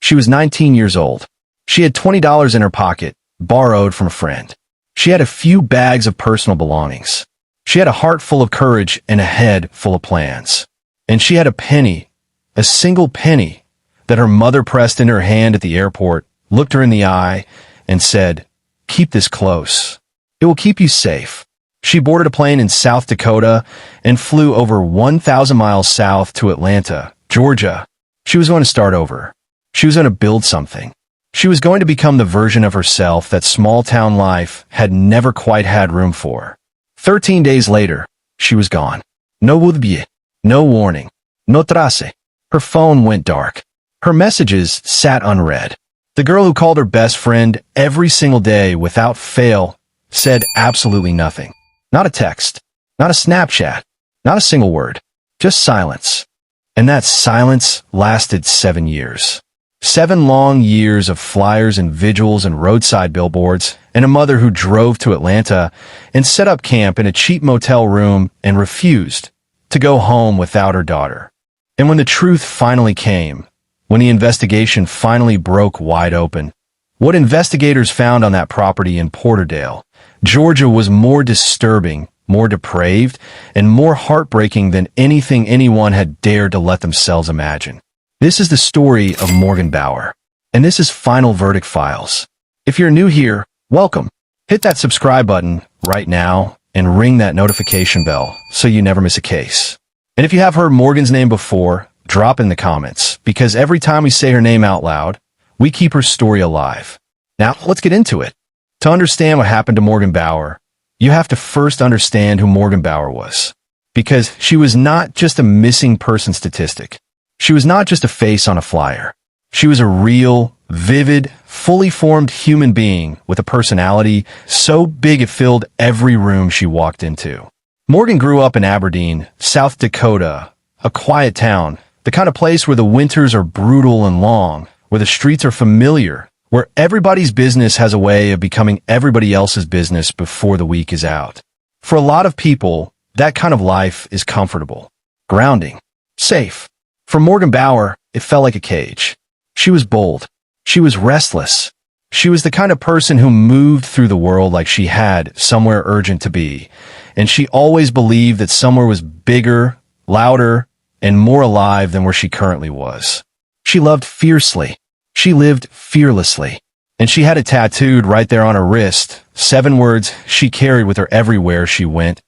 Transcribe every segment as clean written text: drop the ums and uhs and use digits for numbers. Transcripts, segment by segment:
She was 19 years old. She had $20 in her pocket, borrowed from a friend. She had a few bags of personal belongings. She had a heart full of courage and a head full of plans. And she had a penny, a single penny, that her mother pressed in her hand at the airport, looked her in the eye, and said, "Keep this close. It will keep you safe." She boarded a plane in South Dakota and flew over 1,000 miles south to Atlanta, Georgia. She was going to start over. She was going to build something. She was going to become the version of herself that small-town life had never quite had room for. 13 days later, she was gone. No would-be, no warning, no trace. Her phone went dark. Her messages sat unread. The girl who called her best friend every single day without fail said absolutely nothing. Not a text, not a Snapchat, not a single word, just silence. And that silence lasted 7 years. 7 long years of flyers and vigils and roadside billboards, and a mother who drove to Atlanta and set up camp in a cheap motel room and refused to go home without her daughter. And when the truth finally came, when the investigation finally broke wide open, what investigators found on that property in Porterdale, Georgia, was more disturbing, more depraved, and more heartbreaking than anything anyone had dared to let themselves imagine. This is the story of Morgan Bauer, and this is Final Verdict Files. If you're new here, welcome. Hit that subscribe button right now and ring that notification bell so you never miss a case. And if you have heard Morgan's name before, drop in the comments, because every time we say her name out loud, we keep her story alive. Now, let's get into it. To understand what happened to Morgan Bauer, you have to first understand who Morgan Bauer was. Because she was not just a missing person statistic. She was not just a face on a flyer. She was a real, vivid, fully formed human being with a personality so big it filled every room she walked into. Morgan grew up in Aberdeen, South Dakota, a quiet town, the kind of place where the winters are brutal and long, where the streets are familiar, where everybody's business has a way of becoming everybody else's business before the week is out. For a lot of people, that kind of life is comfortable, grounding, safe. For Morgan Bauer, it felt like a cage. She was bold. She was restless. She was the kind of person who moved through the world like she had somewhere urgent to be, and she always believed that somewhere was bigger, louder, and more alive than where she currently was. She loved fiercely. She lived fearlessly. And she had it tattooed right there on her wrist, 7 words she carried with her everywhere she went.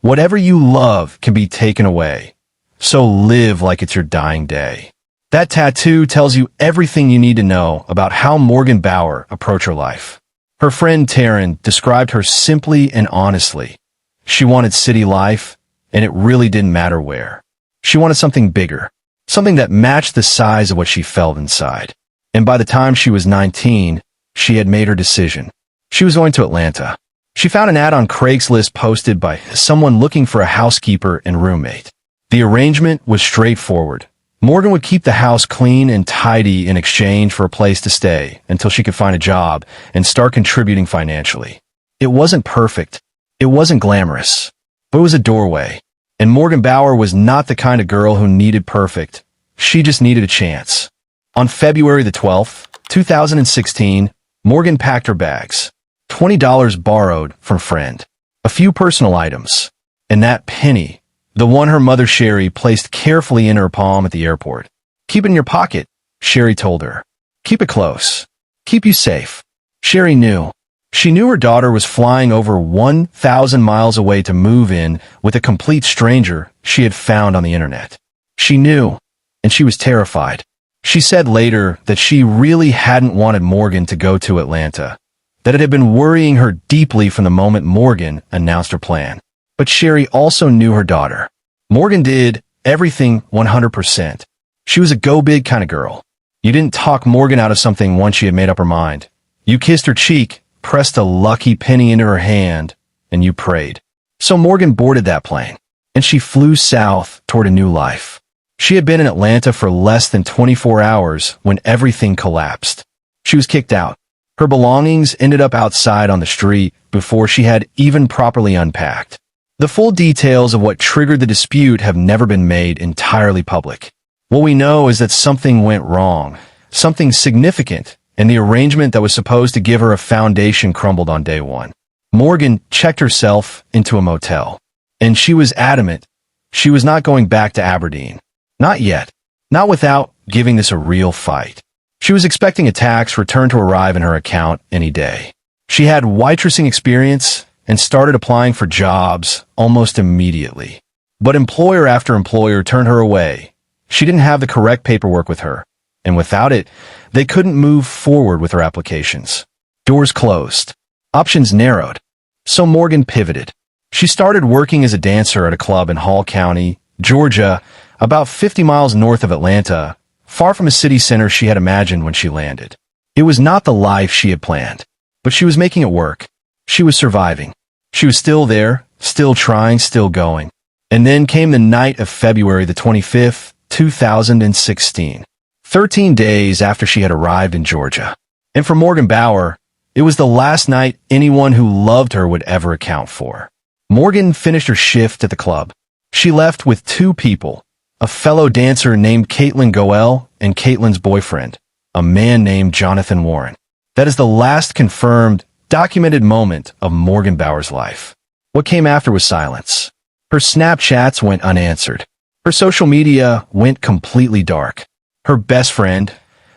Whatever you love can be taken away, so live like it's your dying day. That tattoo tells you everything you need to know about how Morgan Bauer approached her life. Her friend Taryn described her simply and honestly. She wanted city life, and it really didn't matter where. She wanted something bigger, something that matched the size of what she felt inside. And by the time she was 19, she had made her decision. She was going to Atlanta. She found an ad on Craigslist posted by someone looking for a housekeeper and roommate. The arrangement was straightforward. Morgan would keep the house clean and tidy in exchange for a place to stay until she could find a job and start contributing financially. It wasn't perfect. It wasn't glamorous. But it was a doorway. And Morgan Bauer was not the kind of girl who needed perfect. She just needed a chance. On February the 12th, 2016, Morgan packed her bags. $20 borrowed from a friend. A few personal items. And that penny, the one her mother Sherry placed carefully in her palm at the airport. "Keep it in your pocket," Sherry told her. "Keep it close. Keep you safe." Sherry knew. She knew her daughter was flying over 1,000 miles away to move in with a complete stranger she had found on the internet. She knew, and she was terrified. She said later that she really hadn't wanted Morgan to go to Atlanta, that it had been worrying her deeply from the moment Morgan announced her plan. But Sherry also knew her daughter. Morgan did everything 100%. She was a go-big kind of girl. You didn't talk Morgan out of something once she had made up her mind. You kissed her cheek, pressed a lucky penny into her hand, and you prayed. So Morgan boarded that plane, and she flew south toward a new life. She had been in Atlanta for less than 24 hours when everything collapsed. She was kicked out. Her belongings ended up outside on the street before she had even properly unpacked. The full details of what triggered the dispute have never been made entirely public. What we know is that something went wrong. something significant, and the arrangement that was supposed to give her a foundation crumbled on day one. Morgan checked herself into a motel, and she was adamant she was not going back to Aberdeen. Not yet. Not without giving this a real fight. She was expecting a tax return to arrive in her account any day. She had waitressing experience and started applying for jobs almost immediately. But employer after employer turned her away. She didn't have the correct paperwork with her, and without it, they couldn't move forward with her applications. Doors closed. Options narrowed. So Morgan pivoted. She started working as a dancer at a club in Hall County, Georgia, about 50 miles north of Atlanta, far from a city center she had imagined when she landed. It was not the life she had planned, but she was making it work. She was surviving. She was still there, still trying, still going. And then came the night of February the 25th, 2016. 13 days after she had arrived in Georgia. And for Morgan Bauer, it was the last night anyone who loved her would ever account for. Morgan finished her shift at the club. She left with two people, a fellow dancer named Caitlyn Goel and Caitlyn's boyfriend, a man named Jonathan Warren. That is the last confirmed, documented moment of Morgan Bauer's life. What came after was silence. Her Snapchats went unanswered. Her social media went completely dark. Her best friend,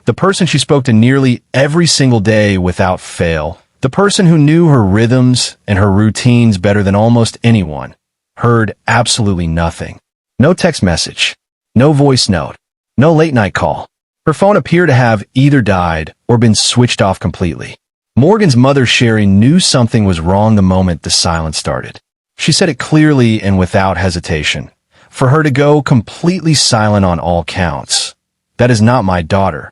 the person she spoke to nearly every single day without fail, the person who knew her rhythms and her routines better than almost anyone, heard absolutely nothing. No text message, no voice note, no late-night call. Her phone appeared to have either died or been switched off completely. Morgan's mother, Sherry, knew something was wrong the moment the silence started. She said it clearly and without hesitation. For her to go completely silent on all counts. That is not my daughter.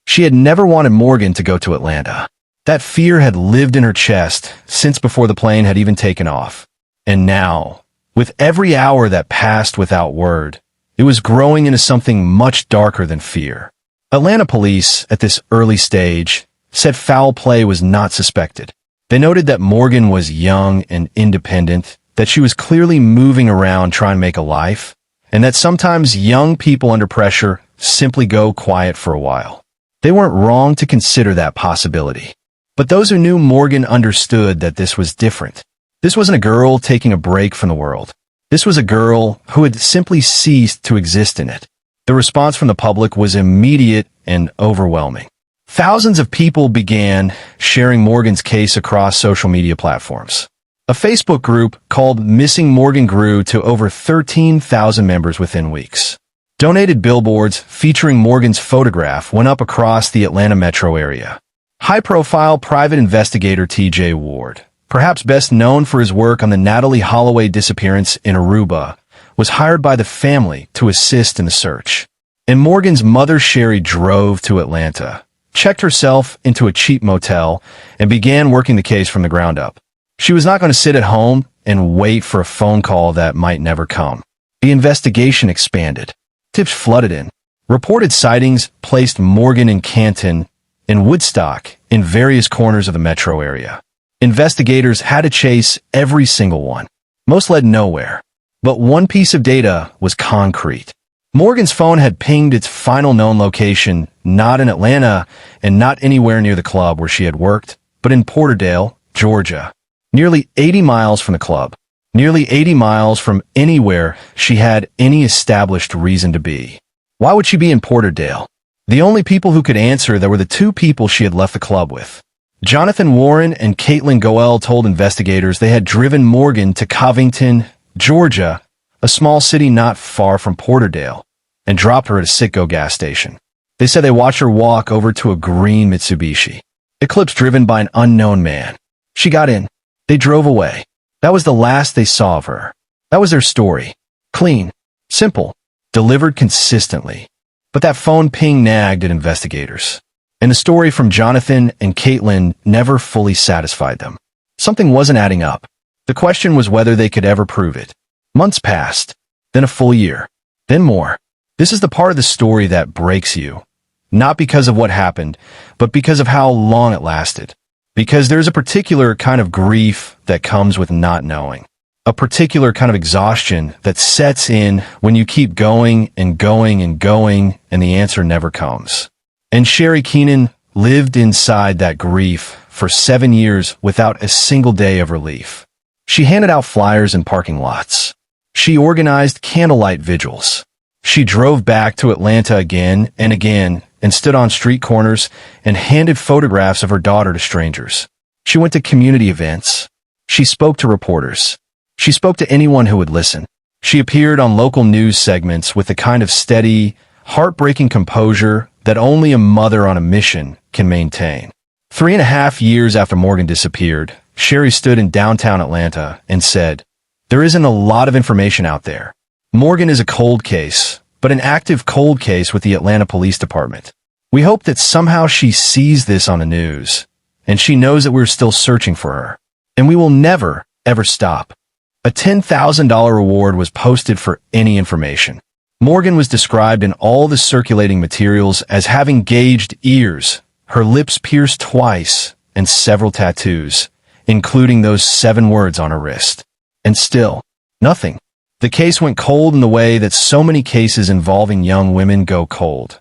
She had never wanted Morgan to go to Atlanta. That fear had lived in her chest since before the plane had even taken off. And now, with every hour that passed without word, it was growing into something much darker than fear. Atlanta police, at this early stage, said foul play was not suspected. They noted that Morgan was young and independent, that she was clearly moving around trying to make a life, and that sometimes young people under pressure simply go quiet for a while. They weren't wrong to consider that possibility. But those who knew Morgan understood that this was different. This wasn't a girl taking a break from the world. This was a girl who had simply ceased to exist in it. The response from the public was immediate and overwhelming. Thousands of people began sharing Morgan's case across social media platforms. A Facebook group called Missing Morgan grew to over 13,000 members within weeks. Donated billboards featuring Morgan's photograph went up across the Atlanta metro area. High-profile private investigator T.J. Ward, perhaps best known for his work on the Natalie Holloway disappearance in Aruba, was hired by the family to assist in the search. And Morgan's mother, Sherry, drove to Atlanta, checked herself into a cheap motel, and began working the case from the ground up. She was not going to sit at home and wait for a phone call that might never come. The investigation expanded. Tips flooded in. Reported sightings placed Morgan in Canton and Woodstock in various corners of the metro area. Investigators had to chase every single one. Most led nowhere. But one piece of data was concrete. Morgan's phone had pinged its final known location, not in Atlanta and not anywhere near the club where she had worked, but in Porterdale, Georgia. Nearly 80 miles from the club. Nearly 80 miles from anywhere she had any established reason to be. Why would she be in Porterdale? The only people who could answer that were the two people she had left the club with. Jonathan Warren and Caitlyn Goel told investigators they had driven Morgan to Covington, Georgia, a small city not far from Porterdale, and dropped her at a Citgo gas station. They said they watched her walk over to a green Mitsubishi Eclipse driven by an unknown man. She got in. They drove away. That was the last they saw of her. That was their story. Clean. Simple. Delivered consistently. But that phone ping nagged at investigators. And the story from Jonathan and Caitlyn never fully satisfied them. Something wasn't adding up. The question was whether they could ever prove it. Months passed. Then a full year. Then more. This is the part of the story that breaks you. Not because of what happened, but because of how long it lasted. Because there's a particular kind of grief that comes with not knowing. A particular kind of exhaustion that sets in when you keep going and going and going and the answer never comes. And Sherry Keenan lived inside that grief for 7 years without a single day of relief. She handed out flyers in parking lots. She organized candlelight vigils. She drove back to Atlanta again and stood on street corners and handed photographs of her daughter to strangers. She went to community events. She spoke to reporters. She spoke to anyone who would listen. She appeared on local news segments with the kind of steady, heartbreaking composure that only a mother on a mission can maintain. 3.5 years after Morgan disappeared, Sherry stood in downtown Atlanta and said, "There isn't a lot of information out there. Morgan is a cold case, but an active cold case with the Atlanta Police Department. We hope that somehow she sees this on the news, and she knows that we're still searching for her. And we will never, ever stop." A $10,000 reward was posted for any information. Morgan was described in all the circulating materials as having gauged ears, her lips pierced twice, and several tattoos, including those 7 words on her wrist. And still, nothing. The case went cold in the way that so many cases involving young women go cold.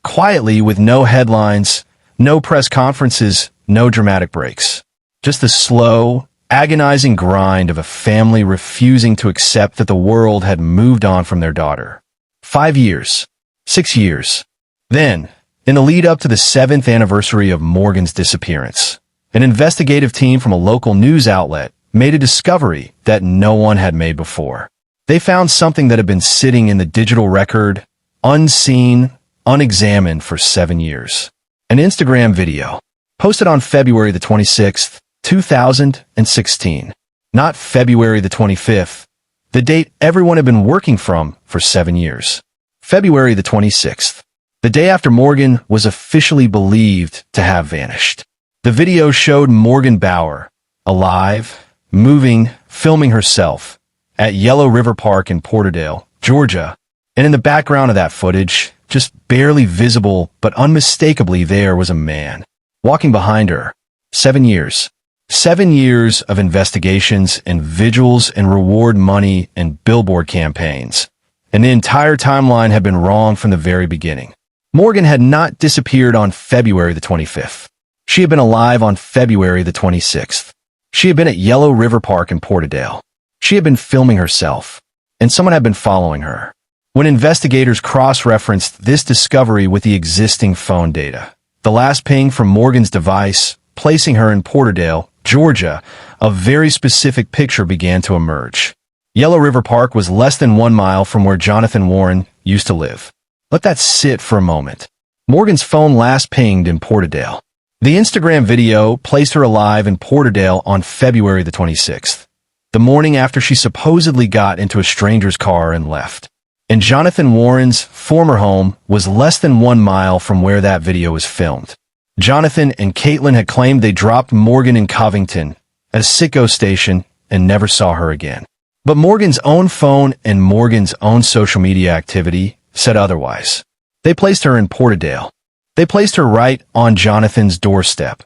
Quietly, with no headlines, no press conferences, no dramatic breaks. Just the slow, agonizing grind of a family refusing to accept that the world had moved on from their daughter. 5 years. 6 years. Then, in the lead up to the 7th anniversary of Morgan's disappearance, an investigative team from a local news outlet made a discovery that no one had made before. They found something that had been sitting in the digital record, unseen, unexamined for 7 years. An Instagram video, posted on February the 26th, 2016. Not February the 25th, the date everyone had been working from for 7 years. February the 26th, the day after Morgan was officially believed to have vanished. The video showed Morgan Bauer, alive, moving, filming herself, at Yellow River Park in Porterdale, Georgia, and in the background of that footage, just barely visible but unmistakably there, was a man, walking behind her. 7 years. 7 years of investigations and vigils and reward money and billboard campaigns, and the entire timeline had been wrong from the very beginning. Morgan had not disappeared on February the 25th. She had been alive on February the 26th. She had been at Yellow River Park in Porterdale. She had been filming herself, and someone had been following her. When investigators cross-referenced this discovery with the existing phone data, the last ping from Morgan's device, placing her in Porterdale, Georgia, a very specific picture began to emerge. Yellow River Park was less than 1 mile from where Jonathan Warren used to live. Let that sit for a moment. Morgan's phone last pinged in Porterdale. The Instagram video placed her alive in Porterdale on February the 26th, the morning after she supposedly got into a stranger's car and left. And Jonathan Warren's former home was less than 1 mile from where that video was filmed. Jonathan and Caitlyn had claimed they dropped Morgan in Covington at a sicko station and never saw her again. But Morgan's own phone and Morgan's own social media activity said otherwise. They placed her in Porterdale. They placed her right on Jonathan's doorstep.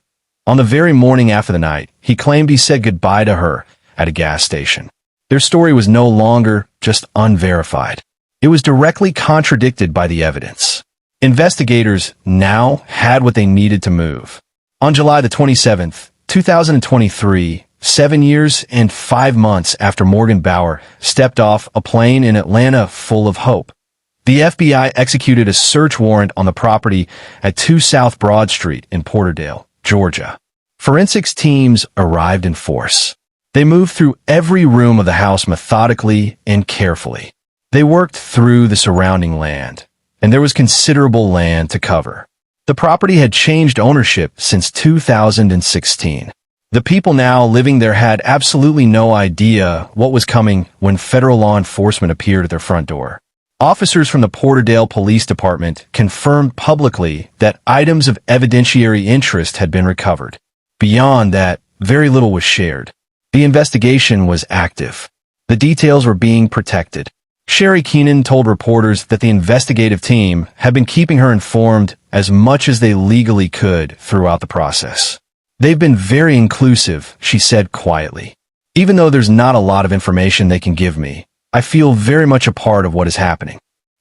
On the very morning after the night, he claimed he said goodbye to her at a gas station. Their story was no longer just unverified. It was directly contradicted by the evidence. Investigators now had what they needed to move. On July the 27th, 2023, 7 years and 5 months after Morgan Bauer stepped off a plane in Atlanta full of hope, the FBI executed a search warrant on the property at 2 South Broad Street in Porterdale, Georgia. Forensics teams arrived in force. They moved through every room of the house methodically and carefully. They worked through the surrounding land, and there was considerable land to cover. The property had changed ownership since 2016. The people now living there had absolutely no idea what was coming when federal law enforcement appeared at their front door. Officers from the Porterdale Police Department confirmed publicly that items of evidentiary interest had been recovered. Beyond that, very little was shared. The investigation was active. The details were being protected. Sherry Keenan told reporters that the investigative team had been keeping her informed as much as they legally could throughout the process. "They've been very inclusive," she said quietly. "Even though there's not a lot of information they can give me, I feel very much a part of what is happening."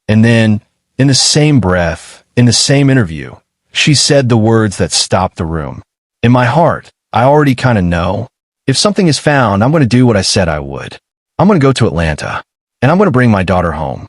And then, in the same breath, in the same interview, she said the words that stopped the room. In my heart, I already kind of know. If something is found, I'm going to do what I said I would. I'm going to go to Atlanta, and I'm going to bring my daughter home.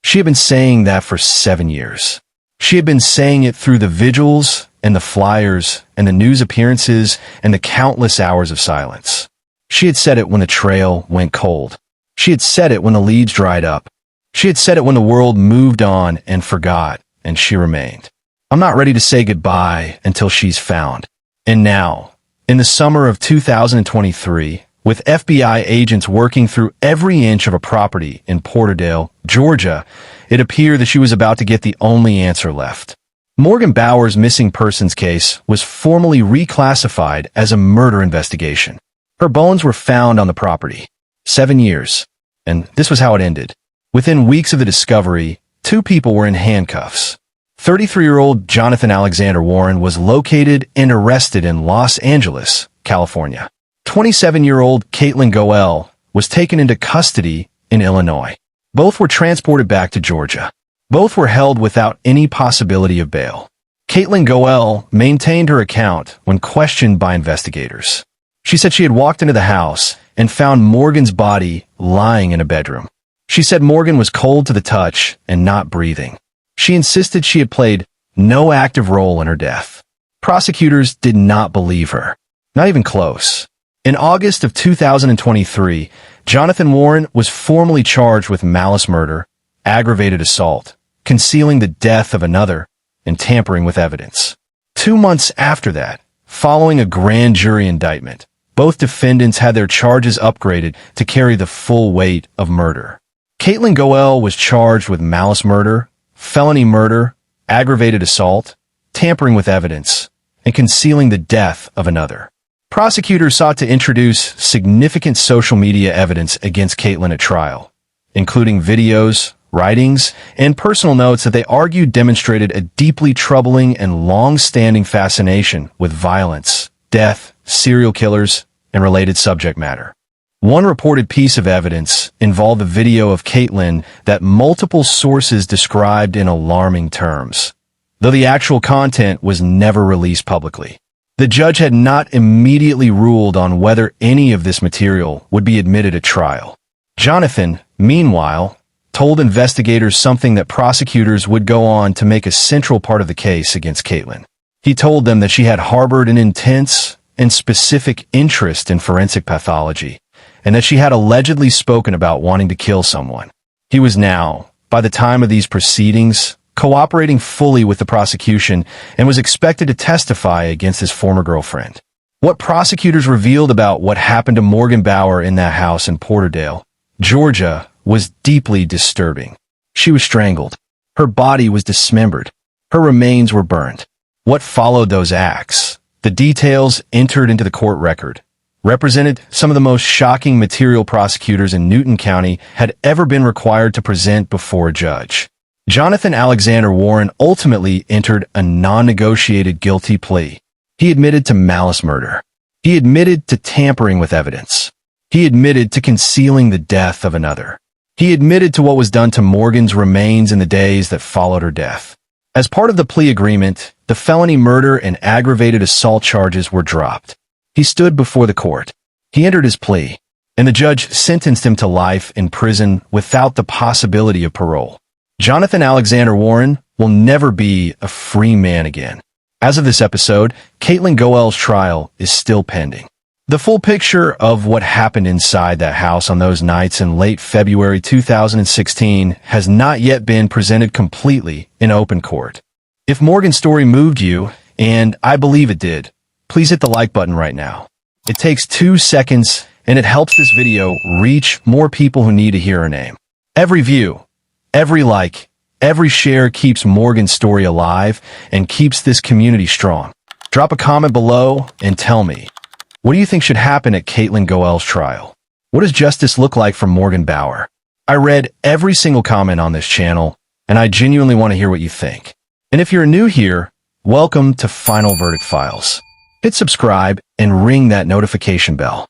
She had been saying that for 7 years. She had been saying it through the vigils and the flyers and the news appearances and the countless hours of silence. She had said it when the trail went cold. She had said it when the leads dried up. She had said it when the world moved on and forgot, and she remained. I'm not ready to say goodbye until she's found. And now, in the summer of 2023, with FBI agents working through every inch of a property in Porterdale, Georgia, it appeared that she was about to get the only answer left. Morgan Bauer's missing persons case was formally reclassified as a murder investigation. Her bones were found on the property. 7 years. And this was how it ended. Within weeks of the discovery, 2 people were in handcuffs. 33-year-old Jonathan Alexander Warren was located and arrested in Los Angeles, California. 27-year-old Caitlyn Goel was taken into custody in Illinois. Both were transported back to Georgia. Both were held without any possibility of bail. Caitlyn Goel maintained her account when questioned by investigators. She said she had walked into the house and found Morgan's body lying in a bedroom. She said Morgan was cold to the touch and not breathing. She insisted she had played no active role in her death. Prosecutors did not believe her. Not even close. In August of 2023, Jonathan Warren was formally charged with malice murder, aggravated assault, concealing the death of another, and tampering with evidence. 2 months after that, following a grand jury indictment, both defendants had their charges upgraded to carry the full weight of murder. Caitlyn Goel was charged with malice murder, felony murder, aggravated assault, tampering with evidence, and concealing the death of another. Prosecutors sought to introduce significant social media evidence against Caitlyn at trial, including videos, writings, and personal notes that they argued demonstrated a deeply troubling and long-standing fascination with violence, death, serial killers, and related subject matter. One reported piece of evidence involved a video of Caitlyn that multiple sources described in alarming terms, though the actual content was never released publicly. The judge had not immediately ruled on whether any of this material would be admitted at trial. Jonathan, meanwhile, told investigators something that prosecutors would go on to make a central part of the case against Caitlyn. He told them that she had harbored an intense and specific interest in forensic pathology, and that she had allegedly spoken about wanting to kill someone. He was now, by the time of these proceedings, cooperating fully with the prosecution and was expected to testify against his former girlfriend. What prosecutors revealed about what happened to Morgan Bauer in that house in Porterdale, Georgia, was deeply disturbing. She was strangled. Her body was dismembered. Her remains were burned. What followed those acts, the details entered into the court record, represented some of the most shocking material prosecutors in Newton County had ever been required to present before a judge. Jonathan Alexander Warren ultimately entered a non-negotiated guilty plea. He admitted to malice murder. He admitted to tampering with evidence. He admitted to concealing the death of another. He admitted to what was done to Morgan's remains in the days that followed her death. As part of the plea agreement, the felony murder and aggravated assault charges were dropped. He stood before the court. He entered his plea, and the judge sentenced him to life in prison without the possibility of parole. Jonathan Alexander Warren will never be a free man again. As of this episode, Caitlyn Goel's trial is still pending. The full picture of what happened inside that house on those nights in late February 2016 has not yet been presented completely in open court. If Morgan's story moved you, and I believe it did, please hit the like button right now. It takes 2 seconds, and it helps this video reach more people who need to hear her name. Every view, every like, every share keeps Morgan's story alive and keeps this community strong. Drop a comment below and tell me, what do you think should happen at Caitlyn Goel's trial? What does justice look like for Morgan Bauer? I read every single comment on this channel, and I genuinely want to hear what you think. And if you're new here, welcome to Final Verdict Files. Hit subscribe and ring that notification bell.